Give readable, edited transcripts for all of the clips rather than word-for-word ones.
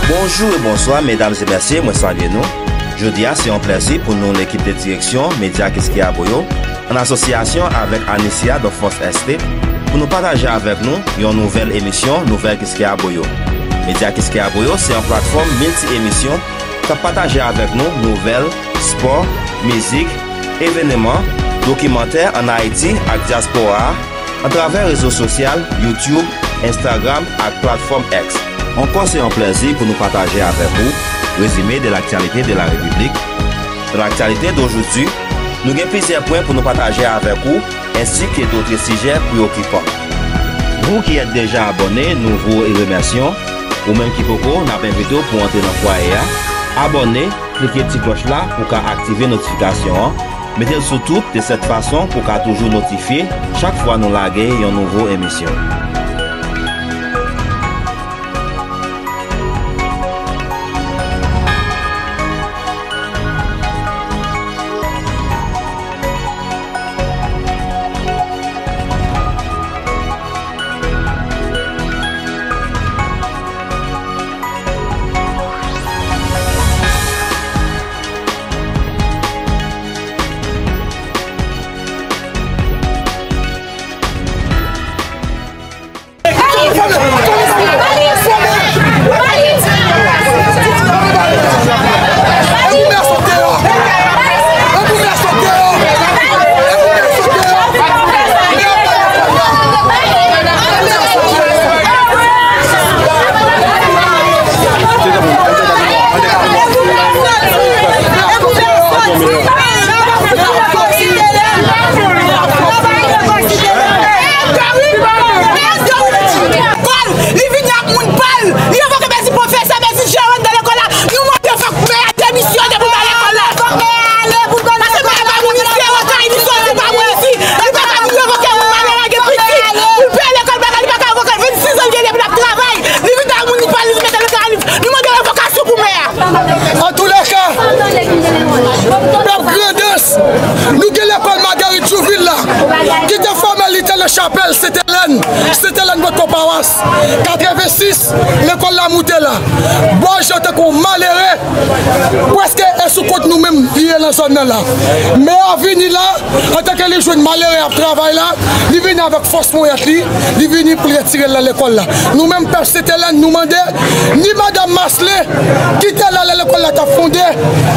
Bonjour et bonsoir mesdames et messieurs, moi salue nous. Jeudi, c'est un plaisir pour nous l'équipe de direction Média Qu'est-ce qu'il y a Boyo, en association avec Anicia de Force ST, pour nous partager avec nous une nouvelle émission, Nouvelle Qu'est-ce qu'il y a Boyo. Média Qu'est-ce qu'il y a Boyo, c'est une plateforme multi-émission qui partage avec nous nouvelles, sport, musique, événements, documentaires en Haïti et diaspora à travers les réseaux sociaux, YouTube, Instagram et plateforme X. Encore c'est un plaisir pour nous partager avec vous le résumé de l'actualité de la République. Dans l'actualité d'aujourd'hui, nous avons plusieurs points pour nous partager avec vous ainsi que d'autres sujets préoccupants. Vous qui êtes déjà abonnés, nous vous remercions. Ou même qui pouvez, nous avons invité pour entrer dans le foyer. Abonnez, cliquez sur la petite cloche là pour activer les notifications. Mettez-le surtout de cette façon pour qu'à toujours notifier chaque fois nous laguer une nouvelle émission. Chapelle, c'était l'Hélène votre comparas. 86, l'école la moutée là. Bon, j'étais comme malheureux. Presque sous côté nous-mêmes, qui est dans la zone là. Mais à venir là, en tant que les jeunes malheureux à travail là, ils viennent avec force moyenne, ils viennent pour retirer l'école là. Nous-mêmes, Père C'était-Hélène, nous demandons, ni Madame Maslé, qui était là l'école là, qui a fondé,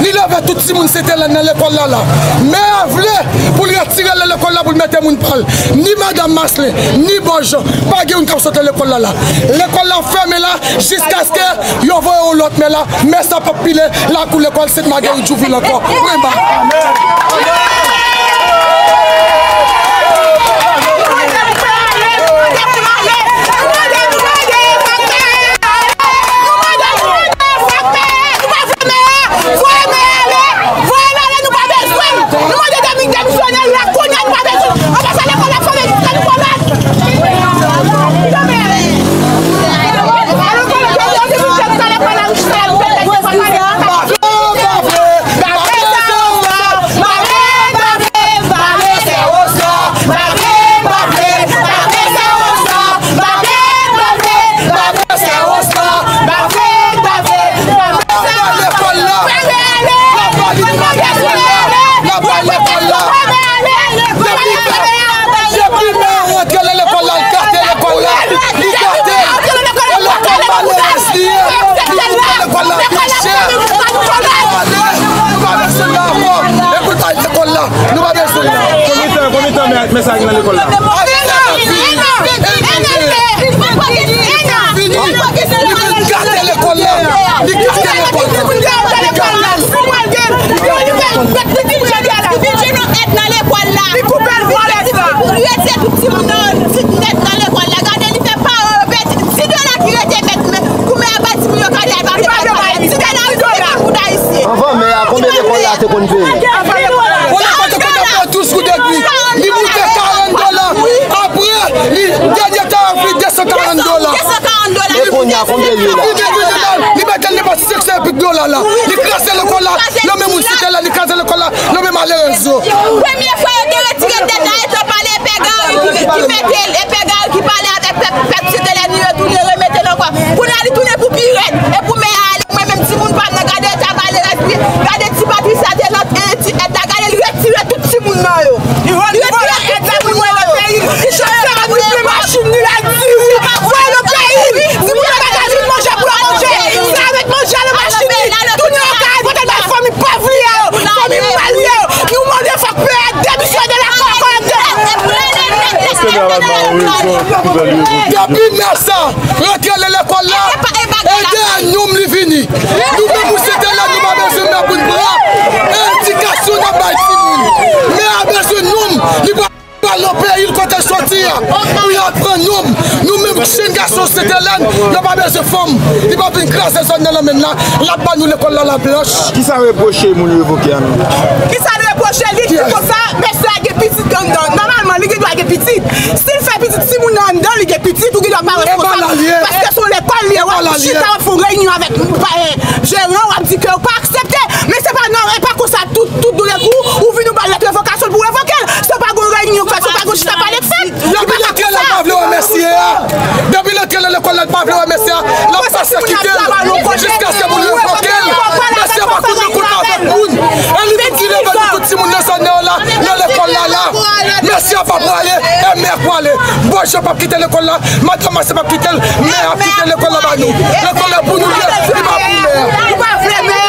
ni l'avait tout le monde C'était-Hélène dans l'école là. Mais à vrai, pour retirer l'école là, pour mettre mon pral, ni Madame Maslé, ni Bonjour, pas de qui sorti l'école là. L'école là fermée là, jusqu'à ce que y envoie l'autre, mais là, mais ça peut piler là pour l'école, c'est ma gueule, je vous encore. Message dans l'école là. Enfin, mais à combien d'écoles là tu connais? Première fois, il a retiré des têtes par les pégas qui mettaient les pégas qui parlaient avec C'était-Hélène, tout les remettaient encore. Pour aller tourner pour pire et pour mettre Depuis ça, rentrer à l'école là, aider à nous les venir. Nous-mêmes, nous c'était là, nous avons besoin de nous bras, indication dans le bâtiment. Mais à besoin de nous, il va le pays, il compte sortir. Pour y apprendre nous-mêmes, chez garçon, c'était là, nous n'avons pas besoin de femmes. Il va venir classer ça dans la main là, là-bas, nous l'école là, la blanche. Qui ça reproché, mon évoqué? Qui ça reproché, lui, comme ça, mais ça, il y a petit normalement, il doit être petit. S'il fait petit, si mon nom dedans, il est petit, ou il doit pas responsable. Parce que sur l'école, il y a un faut réunion avec gérant, on dit que pas accepté. Mais c'est pas non, et pas comme ça, tout tous les coups, ou venir nous parler de l'évocation pour évoquer. C'est pas une réunion, c'est pas une chita pas les fêtes. Depuis lequel elle pas voulu remercier, depuis lequel l'école elle pas voulu remercier, la passe quitter jusqu'à ce que vous l'évoquez. Mais c'est pas tout le monde avec vous. Elle lui dit le tout le monde là, l'école là. Merci à papa et mère pour aller. Moi je ne vais pas quitter l'école là, madame c'est pas quitter, mère a quitté l'école là nous. L'école est pour nous, c'est pas pour mère.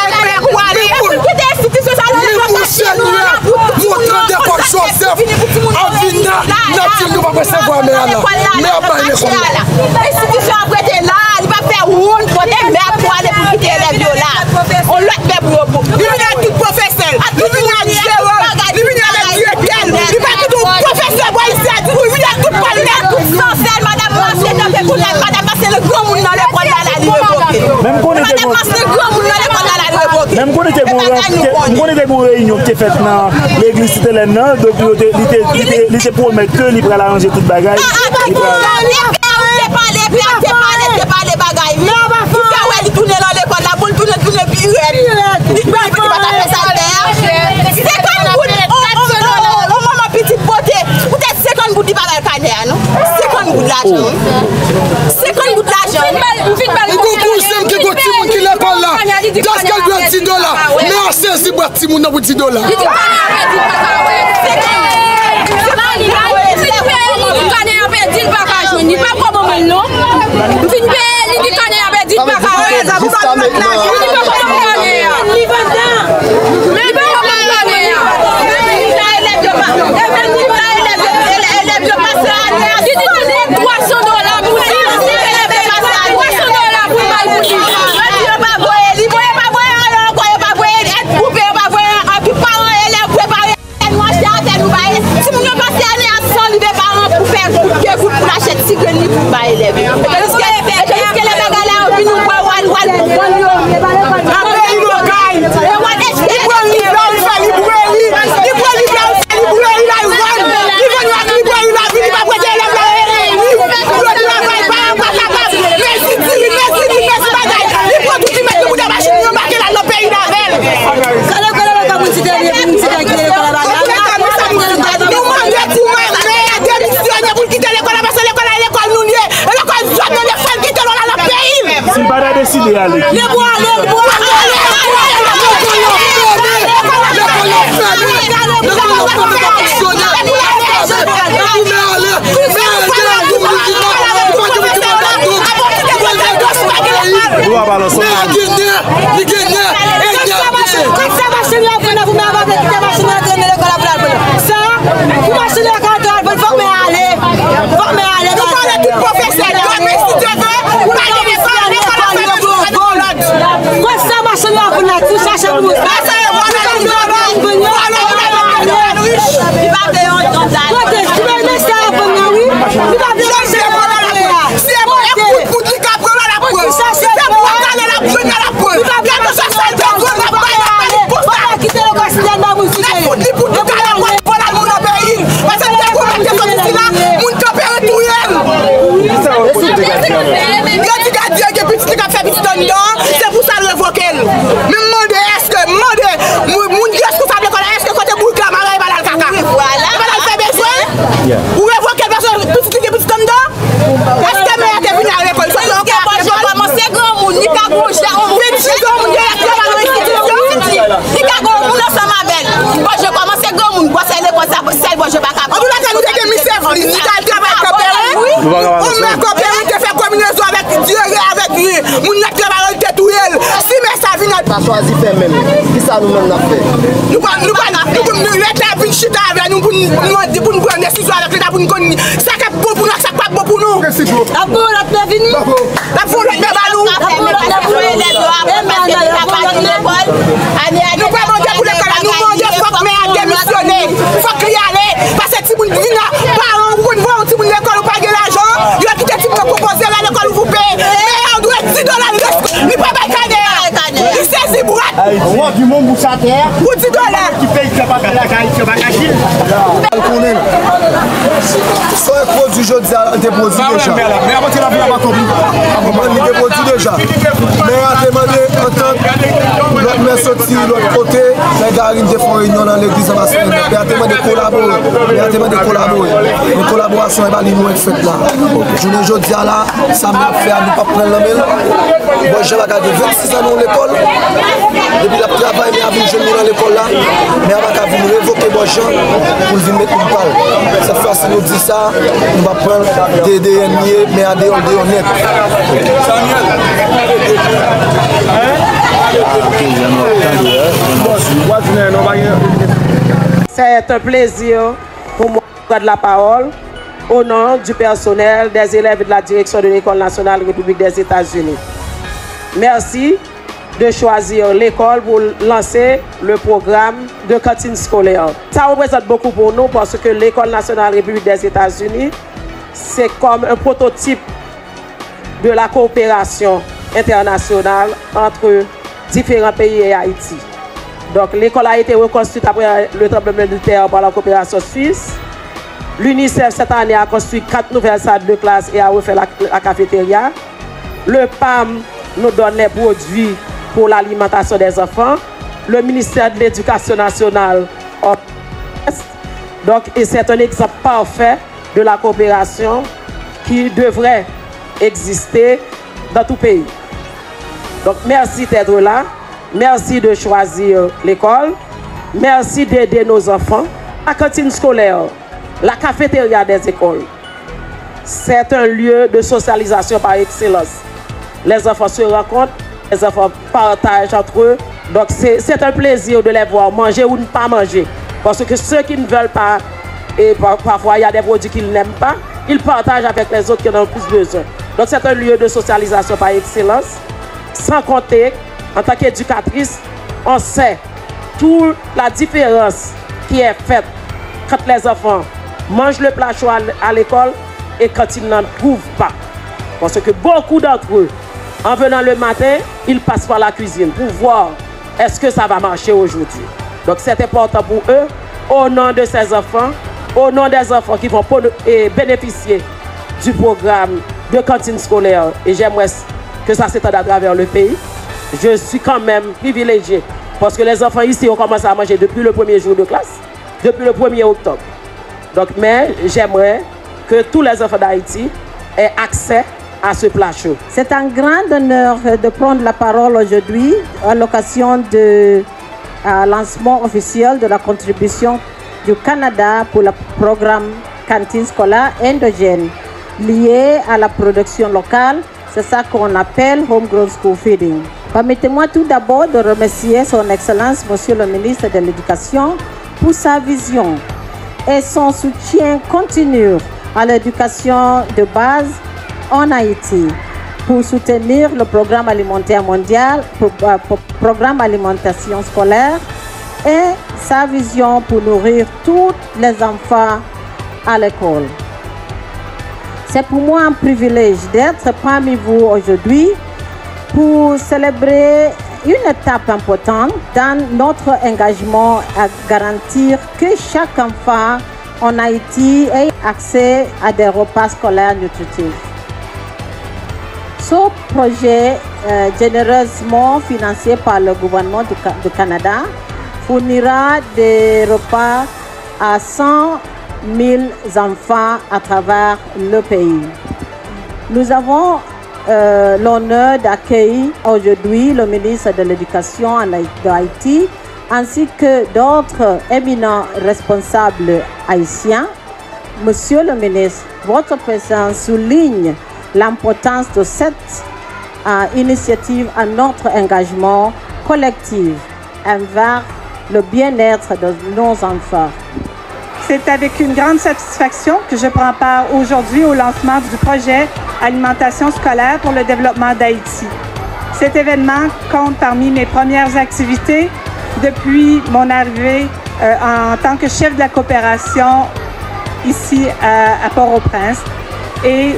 Montrant des fois Joseph, Avina, Natil, nous ne pouvons pas savoir mère là. Mère pas l'école là. L'institution après est là, il va faire roule pour des mères pour aller pour quitter les violats. On l'a fait pour vous. Il vient à tout professeur, il vient à Jérôme, il vient à la directeur, il va tout professeur, il vient à tout parler, tout sans madame Massé, madame Massé, le grand monde dans l'école là, la révoquer. Madame Massé, le grand monde dans l'école là, la révoquer. Même quand on était en réunion qui est faite dans l'église Cité-Lène, donc il était pour mettre que il va arranger toute bagaille. Il pas les bagailles. Il tourne dans l'école là, pour tourner puis il va faire ça terre. C'est comme on maman petite beauté. Peut-être 50 bouts de bagaille cadet non 50 bouts d'argent. 50 bouts d'argent. Qui l'école là, parce qu'elle doit $10, mais on sait si boîte $10 pour $10. C'est pour ça le révoquer. Mais est-ce que mon responsable de est-ce que côté boule camarade va dans le caca. Voilà. Va faire besoin. Ou révoquer personne petit homme d'or. Est-ce que mais que venir à l'école ça donc je commencer grand monde ni ka gauche on petit grand monde la institution. Ni ka grand monde ensemble avec. Moi je commencer grand monde quoi c'est l'école ça c'est bon je pas capable. On doit nous que misère ni ka travail coopérer. On m'a coopérer que faire combinaison avec Dieu avec lui. Mon travail de tout elle. Si mais ça vient pas choisi faire même. Qui ça nous même n'a fait. Nous l'État vient chita avec nous pour nous prendre des décisions avec l'État pour nous connaître ça que pour nous ça Merci beaucoup. La boule, la bienvenue. La boule, la balou. La boule, la bienvenue. Nous pas manger pour l'école, nous manger faut que mère démissionner. Faut qu'il y aller parce que si vous venez parents vous ne voyez si vous l'école pas de l'argent, il a quitté si vous proposez à l'école vous payez. Mais on doit $10 il pas pas cadet. Il saisit pour Moi, du monde pour sa terre. pour $10. Qui paye, qui va pas la caille, qui va pas cacher. Soit un produit, je dis, des produits déjà. Mais avant tu l'as vu, on va comprendre. Il des produits déjà. Mais à demander en tant que l'autre mère sorti de l'autre côté, les gars ils font réunion dans l'église en Marseille. Mais à demander de collaborer. Mais à demander de collaborer. Les collaborations, elles vont être faites là. Je ne dis à là, ça m'a fait à ne pas prendre la main. Moi, j'ai regardé 26 ans dans l'école. Depuis la travail, mais avec jeune dans l'école là. Mais avant qu'à venir révoquer les gens pour venir mettre une balle. Cette fois, si nous dit ça, on va prendre des derniers, mais à des honnêtes. C'est un plaisir pour moi de prendre la parole au nom du personnel, des élèves de la direction de l'École nationale République des États-Unis. Merci de choisir l'école pour lancer le programme de cantine scolaire. Ça représente beaucoup pour nous parce que l'École nationale République des États-Unis, c'est comme un prototype de la coopération internationale entre différents pays et Haïti. Donc l'école a été reconstruite après le tremblement de terre par la coopération suisse. L'UNICEF cette année a construit 4 nouvelles salles de classe et a refait la cafétéria. Le PAM nous donne les produits pour l'alimentation des enfants. Le ministère de l'Éducation nationale donc c'est un exemple parfait de la coopération qui devrait exister dans tout pays. Donc merci d'être là, merci de choisir l'école, merci d'aider nos enfants. La cantine scolaire, la cafétéria des écoles, c'est un lieu de socialisation par excellence. Les enfants se rencontrent, les enfants partagent entre eux. Donc c'est un plaisir de les voir manger ou ne pas manger. Parce que ceux qui ne veulent pas, et parfois il y a des produits qu'ils n'aiment pas, ils partagent avec les autres qui en ont plus besoin. Donc c'est un lieu de socialisation par excellence. Sans compter, en tant qu'éducatrice, on sait toute la différence qui est faite quand les enfants mangent le plat chaud à l'école et quand ils n'en trouvent pas. Parce que beaucoup d'entre eux, en venant le matin, ils passent par la cuisine pour voir est-ce que ça va marcher aujourd'hui. Donc c'est important pour eux, au nom de ces enfants, au nom des enfants qui vont bénéficier du programme de cantine scolaire. Et j'aimerais que ça s'étende à travers le pays. Je suis quand même privilégié parce que les enfants ici ont commencé à manger depuis le premier jour de classe, depuis le 1er octobre. Donc, mais j'aimerais que tous les enfants d'Haïti aient accès à ce plat chaud. C'est un grand honneur de prendre la parole aujourd'hui à l'occasion du lancement officiel de la contribution du Canada pour le programme cantine scolaire endogène lié à la production locale. C'est ça qu'on appelle Homegrown School Feeding. Permettez-moi tout d'abord de remercier son Excellence, Monsieur le ministre de l'Éducation, pour sa vision et son soutien continu à l'éducation de base en Haïti pour soutenir le programme alimentaire mondial, programme alimentation scolaire et sa vision pour nourrir tous les enfants à l'école. C'est pour moi un privilège d'être parmi vous aujourd'hui pour célébrer une étape importante dans notre engagement à garantir que chaque enfant en Haïti ait accès à des repas scolaires nutritifs. Ce projet, généreusement financé par le gouvernement du Canada, fournira des repas à 100 000 enfants à travers le pays. Nous avons l'honneur d'accueillir aujourd'hui le ministre de l'Éducation d'Haïti ainsi que d'autres éminents responsables haïtiens. Monsieur le ministre, votre présence souligne l'importance de cette initiative à notre engagement collectif envers le bien-être de nos enfants. C'est avec une grande satisfaction que je prends part aujourd'hui au lancement du projet Alimentation scolaire pour le développement d'Haïti. Cet événement compte parmi mes premières activités depuis mon arrivée en tant que chef de la coopération ici à Port-au-Prince et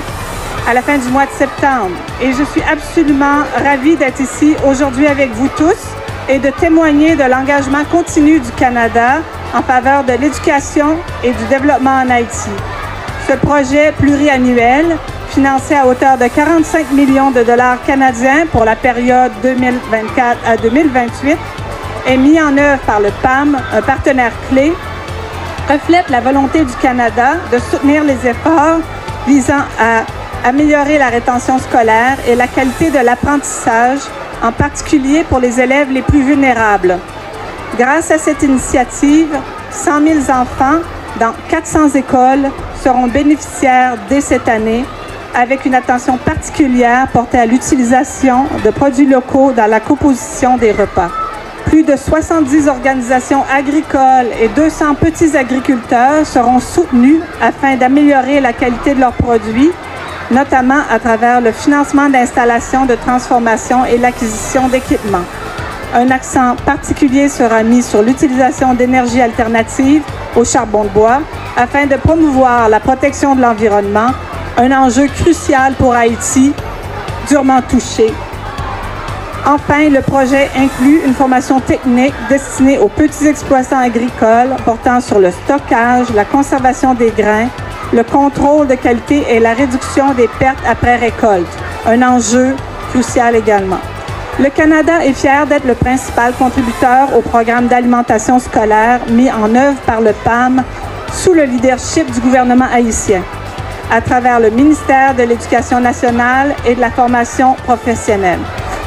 à la fin du mois de septembre. Et je suis absolument ravie d'être ici aujourd'hui avec vous tous et de témoigner de l'engagement continu du Canada en faveur de l'éducation et du développement en Haïti. Ce projet pluriannuel, financé à hauteur de 45 millions de dollars canadiens pour la période 2024 à 2028, est mis en œuvre par le PAM, un partenaire clé, reflète la volonté du Canada de soutenir les efforts visant à améliorer la rétention scolaire et la qualité de l'apprentissage, en particulier pour les élèves les plus vulnérables. Grâce à cette initiative, 100 000 enfants dans 400 écoles seront bénéficiaires dès cette année, avec une attention particulière portée à l'utilisation de produits locaux dans la composition des repas. Plus de 70 organisations agricoles et 200 petits agriculteurs seront soutenus afin d'améliorer la qualité de leurs produits, notamment à travers le financement d'installations de transformation et l'acquisition d'équipements. Un accent particulier sera mis sur l'utilisation d'énergies alternatives au charbon de bois afin de promouvoir la protection de l'environnement, un enjeu crucial pour Haïti, durement touché. Enfin, le projet inclut une formation technique destinée aux petits exploitants agricoles portant sur le stockage, la conservation des grains, le contrôle de qualité et la réduction des pertes après récolte, un enjeu crucial également. Le Canada est fier d'être le principal contributeur au programme d'alimentation scolaire mis en œuvre par le PAM sous le leadership du gouvernement haïtien, à travers le ministère de l'Éducation nationale et de la formation professionnelle.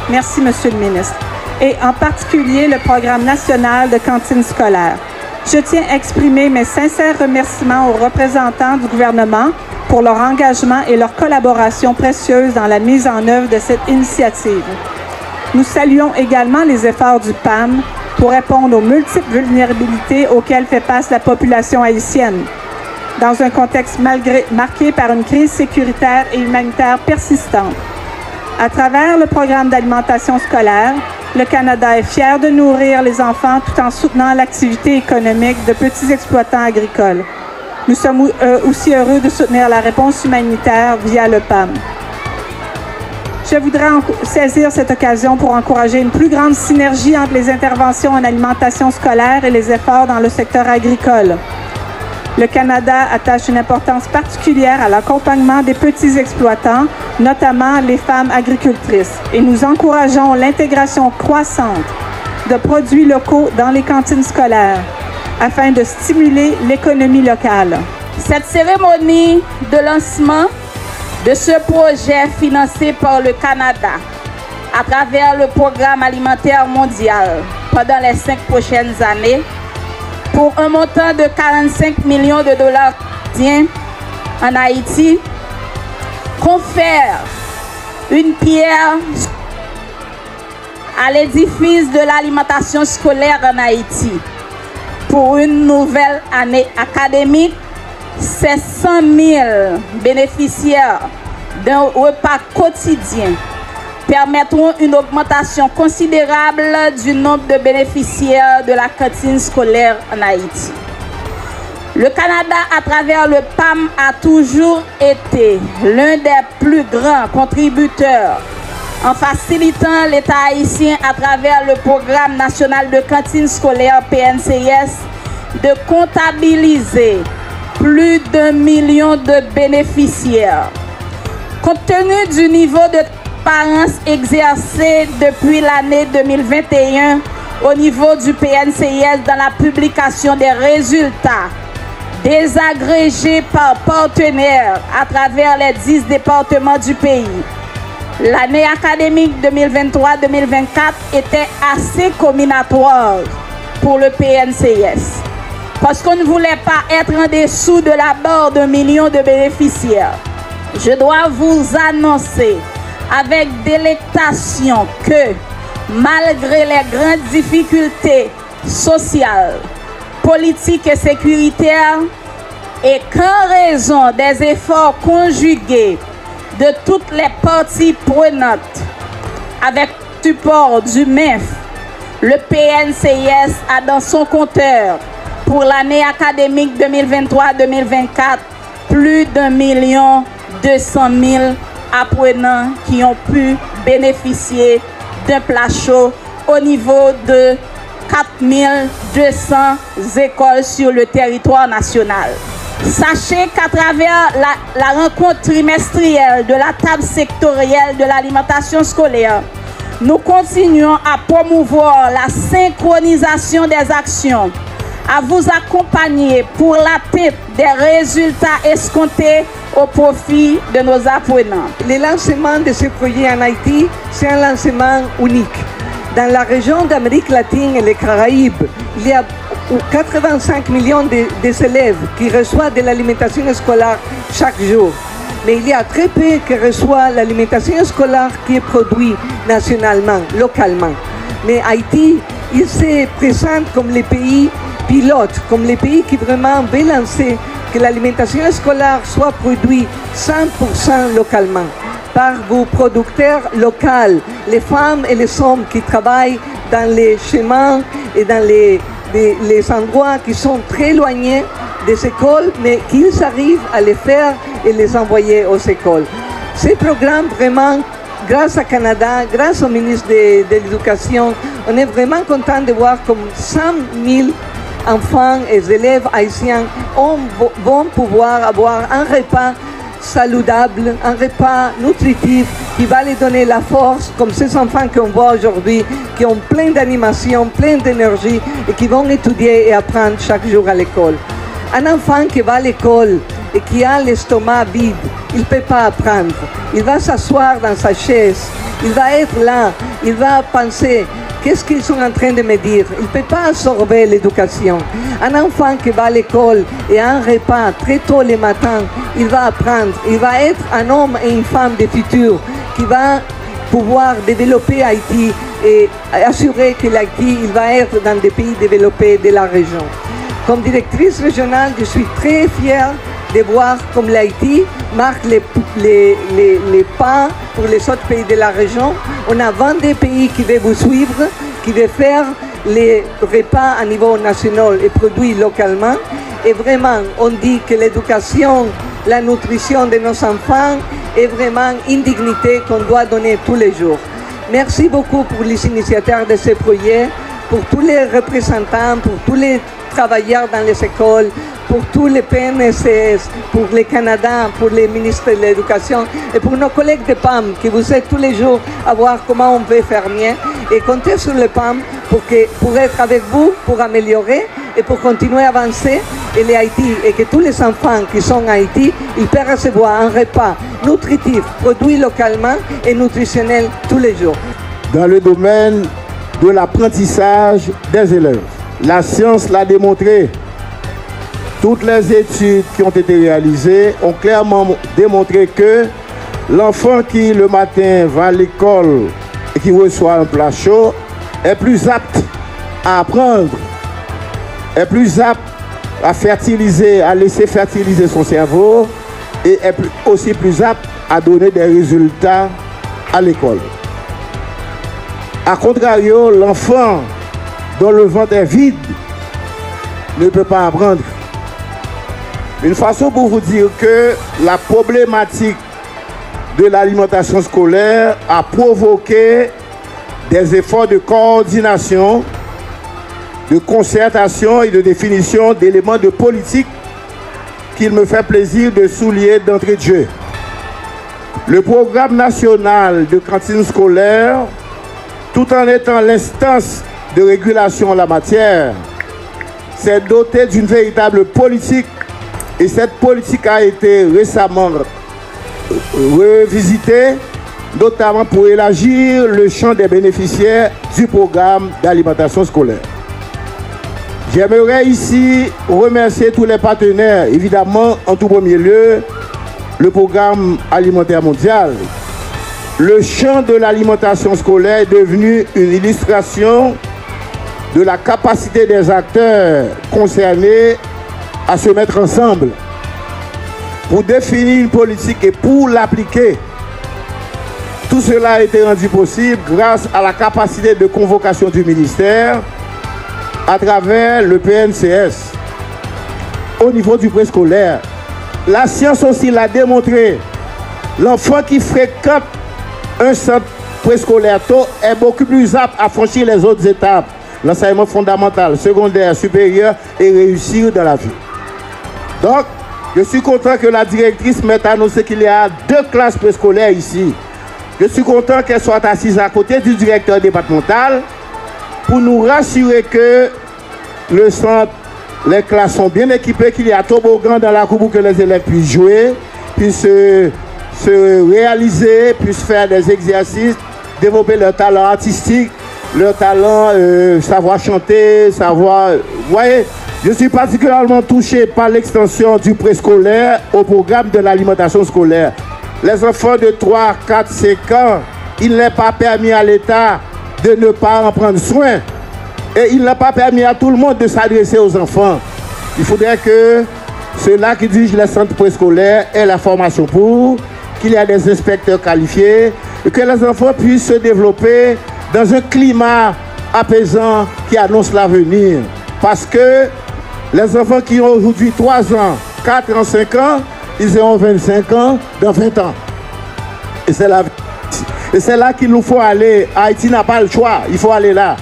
Merci, Monsieur le ministre. Et en particulier le programme national de cantine scolaire. Je tiens à exprimer mes sincères remerciements aux représentants du gouvernement pour leur engagement et leur collaboration précieuse dans la mise en œuvre de cette initiative. Nous saluons également les efforts du PAM pour répondre aux multiples vulnérabilités auxquelles fait face la population haïtienne, dans un contexte marqué par une crise sécuritaire et humanitaire persistante. À travers le programme d'alimentation scolaire, le Canada est fier de nourrir les enfants tout en soutenant l'activité économique de petits exploitants agricoles. Nous sommes aussi heureux de soutenir la réponse humanitaire via le PAM. Je voudrais saisir cette occasion pour encourager une plus grande synergie entre les interventions en alimentation scolaire et les efforts dans le secteur agricole. Le Canada attache une importance particulière à l'accompagnement des petits exploitants, notamment les femmes agricultrices, et nous encourageons l'intégration croissante de produits locaux dans les cantines scolaires afin de stimuler l'économie locale. Cette cérémonie de lancement de ce projet financé par le Canada à travers le Programme alimentaire mondial pendant les 5 prochaines années pour un montant de 45 millions de dollars canadiens en Haïti confère une pierre à l'édifice de l'alimentation scolaire en Haïti. Pour une nouvelle année académique, ces 100 000 bénéficiaires d'un repas quotidien permettront une augmentation considérable du nombre de bénéficiaires de la cantine scolaire en Haïti. Le Canada, à travers le PAM, a toujours été l'un des plus grands contributeurs en facilitant l'État haïtien à travers le Programme national de cantine scolaire PNCS de comptabiliser plus d'1 million de bénéficiaires. Compte tenu du niveau de transparence exercé depuis l'année 2021 au niveau du PNCS dans la publication des résultats désagrégés par partenaires à travers les 10 départements du pays, l'année académique 2023-2024 était assez combinatoire pour le PNCS parce qu'on ne voulait pas être en dessous de la barre d'1 million de bénéficiaires. Je dois vous annoncer avec délectation que malgré les grandes difficultés sociales, politique et sécuritaire et qu'en raison des efforts conjugués de toutes les parties prenantes avec le support du MEF, le PNCIS a dans son compteur pour l'année académique 2023-2024 plus d'1 200 000 apprenants qui ont pu bénéficier d'un plat chaud au niveau de 4200 écoles sur le territoire national. Sachez qu'à travers la rencontre trimestrielle de la table sectorielle de l'alimentation scolaire, nous continuons à promouvoir la synchronisation des actions, à vous accompagner pour l'atteinte des résultats escomptés au profit de nos apprenants. Le lancement de ce projet en Haïti, c'est un lancement unique. Dans la région d'Amérique latine et les Caraïbes, il y a 85 millions d'élèves qui reçoivent de l'alimentation scolaire chaque jour. Mais il y a très peu qui reçoivent l'alimentation scolaire qui est produite nationalement, localement. Mais Haïti, il se présente comme les pays pilotes, comme les pays qui vraiment veulent lancer que l'alimentation scolaire soit produite 100% localement par vos producteurs locaux, les femmes et les hommes qui travaillent dans les chemins et dans les endroits qui sont très éloignés des écoles, mais qu'ils arrivent à les faire et les envoyer aux écoles. Ces programmes, vraiment, grâce à Canada, grâce au ministre de l'Éducation, on est vraiment content de voir comme 100 000 enfants et élèves haïtiens vont pouvoir avoir un repas saludable, un repas nutritif qui va les donner la force, comme ces enfants qu'on voit aujourd'hui, qui ont plein d'animation, plein d'énergie et qui vont étudier et apprendre chaque jour à l'école. Un enfant qui va à l'école et qui a l'estomac vide, il ne peut pas apprendre. Il va s'asseoir dans sa chaise, il va être là, il va penser qu'est-ce qu'ils sont en train de me dire. Il ne peut pas absorber l'éducation. Un enfant qui va à l'école et a un repas très tôt le matin, il va apprendre. Il va être un homme et une femme de futur qui va pouvoir développer Haïti et assurer que l'Haïti il va être dans des pays développés de la région. Comme directrice régionale, je suis très fière de voir comme l'Haïti marque les pas pour les autres pays de la région. On a 22 pays qui veulent vous suivre, qui veulent faire les repas à niveau national et produits localement. Et vraiment, on dit que l'éducation, la nutrition de nos enfants est vraiment une dignité qu'on doit donner tous les jours. Merci beaucoup pour les initiateurs de ce projet, pour tous les représentants, pour tous les travailleurs dans les écoles, pour tous les PNSS, pour le Canada, pour les ministres de l'Éducation et pour nos collègues de PAM qui vous aident tous les jours à voir comment on peut faire mieux et compter sur le PAM pour être avec vous, pour améliorer et pour continuer à avancer et les Haïti et que tous les enfants qui sont en Haïti, ils peuvent recevoir un repas nutritif, produit localement et nutritionnel tous les jours. Dans le domaine de l'apprentissage des élèves, la science l'a démontré. Toutes les études qui ont été réalisées ont clairement démontré que l'enfant qui le matin va à l'école et qui reçoit un plat chaud est plus apte à apprendre, est plus apte à fertiliser, à laisser fertiliser son cerveau et est aussi plus apte à donner des résultats à l'école. A contrario, l'enfant dont le ventre est vide ne peut pas apprendre. Une façon pour vous dire que la problématique de l'alimentation scolaire a provoqué des efforts de coordination, de concertation et de définition d'éléments de politique qu'il me fait plaisir de souligner d'entrée de jeu. Le programme national de cantine scolaire, tout en étant l'instance de régulation en la matière, s'est doté d'une véritable politique et cette politique a été récemment revisitée, notamment pour élargir le champ des bénéficiaires du programme d'alimentation scolaire. J'aimerais ici remercier tous les partenaires, évidemment en tout premier lieu le programme alimentaire mondial. Le champ de l'alimentation scolaire est devenu une illustration de la capacité des acteurs concernés à se mettre ensemble pour définir une politique et pour l'appliquer. Tout cela a été rendu possible grâce à la capacité de convocation du ministère à travers le PNCS. Au niveau du préscolaire, la science aussi l'a démontré. L'enfant qui fréquente un centre préscolaire tôt est beaucoup plus apte à franchir les autres étapes, l'enseignement fondamental, secondaire, supérieur et réussir dans la vie. Donc, je suis content que la directrice m'ait annoncé qu'il y a 2 classes préscolaires ici. Je suis content qu'elle soit assise à côté du directeur départemental pour nous rassurer que le centre, les classes sont bien équipées, qu'il y a toboggan dans la cour pour que les élèves puissent jouer, puissent se réaliser, puissent faire des exercices, développer leur talent artistique, leur talent, savoir chanter, savoir... Vous voyez, je suis particulièrement touché par l'extension du préscolaire au programme de l'alimentation scolaire. Les enfants de 3, 4, 5 ans, il n'est pas permis à l'État de ne pas en prendre soin. Et il n'a pas permis à tout le monde de s'adresser aux enfants. Il faudrait que ceux-là qui dirigent les centres préscolaires aient la formation pour, qu'il y ait des inspecteurs qualifiés, et que les enfants puissent se développer dans un climat apaisant qui annonce l'avenir. Parce que les enfants qui ont aujourd'hui 3 ans, 4 ans, 5 ans, ils auront 25 ans dans 20 ans. Et c'est là qu'il nous faut aller. Haïti n'a pas le choix, il faut aller là.